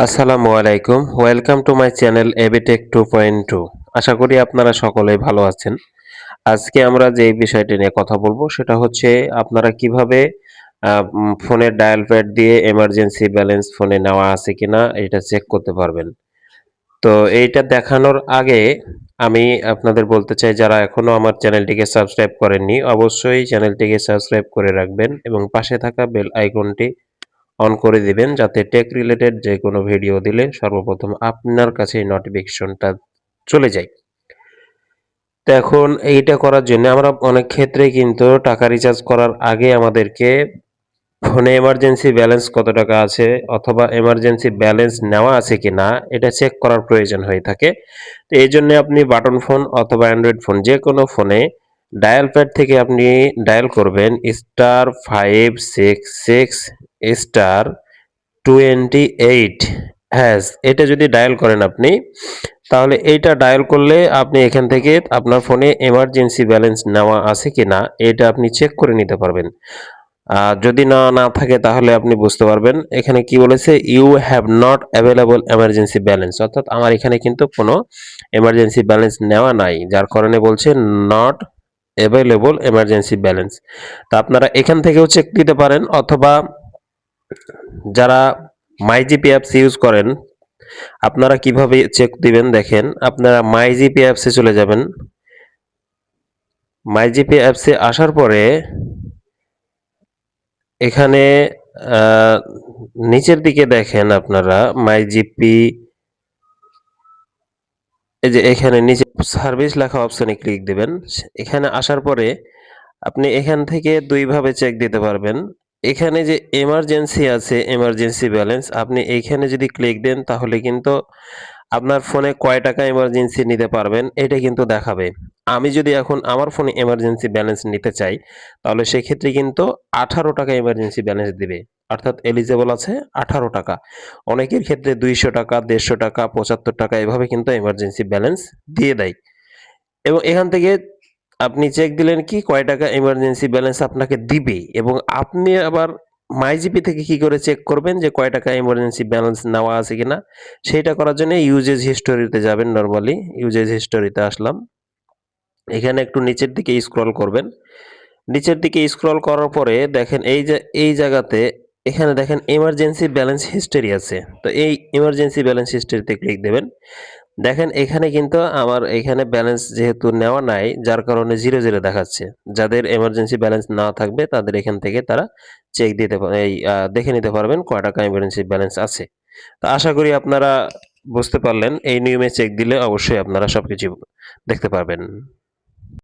আসসালামু আলাইকুম। Welcome to my channel এবিটেক 2.2। আশা করি আপনারা সকলেই ভালো আছেন। আজকে আমরা যে বিষয়টি নিয়ে কথা বলবো সেটা হচ্ছে আপনারা কিভাবে ফোনের ডায়াল প্যাড দিয়ে এমার্জেন্সি ব্যালেন্স ফোনে নেওয়া আছে কিনা এটা চেক করতে পারবেন। তো এইটা দেখানোর আগে আমি আপনাদের বলতে চাই যারা এখনো আমার চ্যানেলটিকে সাবস্ক্রাইব করেননি অবশ্যই চ্যানেলটিকে সাবস্ক্রাইব করে রাখবেন এবং পাশে থাকা বেল আইকনটি অন করে দিবেন যাতে টেক রিলেটেড যে কোনো ভিডিও দিলে সর্বপ্রথম আপনার কাছে এই নোটিফিকেশনটা চলে যায়। তো এখন এইটা করার জন্য আমরা অনেক ক্ষেত্রে কিন্তু টাকা রিচার্জ করার আগে আমাদেরকে ফোনে এমার্জেন্সি ব্যালেন্স কত টাকা আছে অথবা এমার্জেন্সি ব্যালেন্স নেওয়া আছে কিনা এটা চেক করার প্রয়োজন হয়ে থাকে। তো এই জন্য আপনি বাটন ফোন অথবা অ্যান্ড্রয়েড ফোন যে কোনো ফোনে ডায়াল প্যাড থেকে আপনি ডায়াল করবেন *566*28 হ্যাজ এটা যদি ডায়াল করেন আপনি তাহলে এইটা ডায়াল করলে আপনি এখান থেকে আপনার ফোনে এমার্জেন্সি ব্যালেন্স নেওয়া আছে কিনা এটা আপনি চেক করে নিতে পারবেন। যদি না থাকে তাহলে আপনি বুঝতে পারবেন এখানে কি বলেছে you have not available emergency balance অর্থাৎ আমার এখানে কিন্তু কোনো এমার্জেন্সি ব্যালেন্স নেওয়া নাই যার কারণে বলছে নট অ্যাভেলেবল এমার্জেন্সি ব্যালেন্স। তা আপনারা এখান থেকেও চেক দিতে পারেন অথবা যারা মাইজিপি অ্যাপস ইউজ করেন আপনারা কিভাবে চেক দিবেন দেখেন আপনারা মাইজিপি অ্যাপসে চলে যাবেন। মাইজিপি অ্যাপসে আসার পরে এখানে নিচের দিকে দেখেন আপনারা মাইজিপি এই যে এখানে নিচে সার্ভিস লেখা অপশনে ক্লিক দিবেন। এখানে আসার পরে আপনি এখান থেকে দুইভাবে চেক দিতে পারবেন। এখানে যে এমার্জেন্সি আছে এমার্জেন্সি ব্যালেন্স আপনি এইখানে যদি ক্লিক দেন তাহলে কিন্তু আপনার ফোনে কয় টাকা এমার্জেন্সি নিতে পারবেন এটা কিন্তু দেখাবে। আমি যদি এখন আমার ফোনে এমার্জেন্সি ব্যালেন্স নিতে চাই তাহলে সেক্ষেত্রে কিন্তু 18 টাকা এমার্জেন্সি ব্যালেন্স দিবে অর্থাৎ এলিজেবল আছে 18 টাকা। অনেকের ক্ষেত্রে 200 টাকা 150 টাকা 75 টাকা এভাবে কিন্তু এমার্জেন্সি ব্যালেন্স দিয়ে দেয় এবং এখান থেকে আপনি চেক দিলেন কি কয় টাকা এমার্জেন্সি ব্যালেন্স আপনাকে দিবে এবং আপনি আবার মাইজিপি থেকে কি করে চেক করবেন যে কয় টাকা এমার্জেন্সি ব্যালেন্স নেওয়া আছে কিনা সেইটা করার জন্য ইউজেজ হিস্টোরিতে যাবেন। নরমালি ইউজেজ হিস্টোরিতে আসলাম, এখানে একটু নিচের দিকে স্ক্রল করবেন। নিচের দিকে স্ক্রল করার পরে দেখেন এই যে এই জায়গাতে এখানে দেখেন এমার্জেন্সি ব্যালেন্স হিস্টোরি আছে। তো এই এমার্জেন্সি ব্যালেন্স হিস্টোরিতে ক্লিক দেবেন। দেখেন এখানে কিন্তু আমার এখানে ব্যালেন্স যেহেতু নেওয়া নাই যার কারণে 0 দেখাচ্ছে। যাদের এমার্জেন্সি ব্যালেন্স না থাকবে তাদের এখান থেকে তারা চেক দিতে দেখে নিতে পারবেন কয় টাকা এমার্জেন্সি ব্যালেন্স আছে। তো আশা করি আপনারা বুঝতে পারলেন এই নিয়মে চেক দিলে অবশ্যই আপনারা সবকিছু দেখতে পারবেন।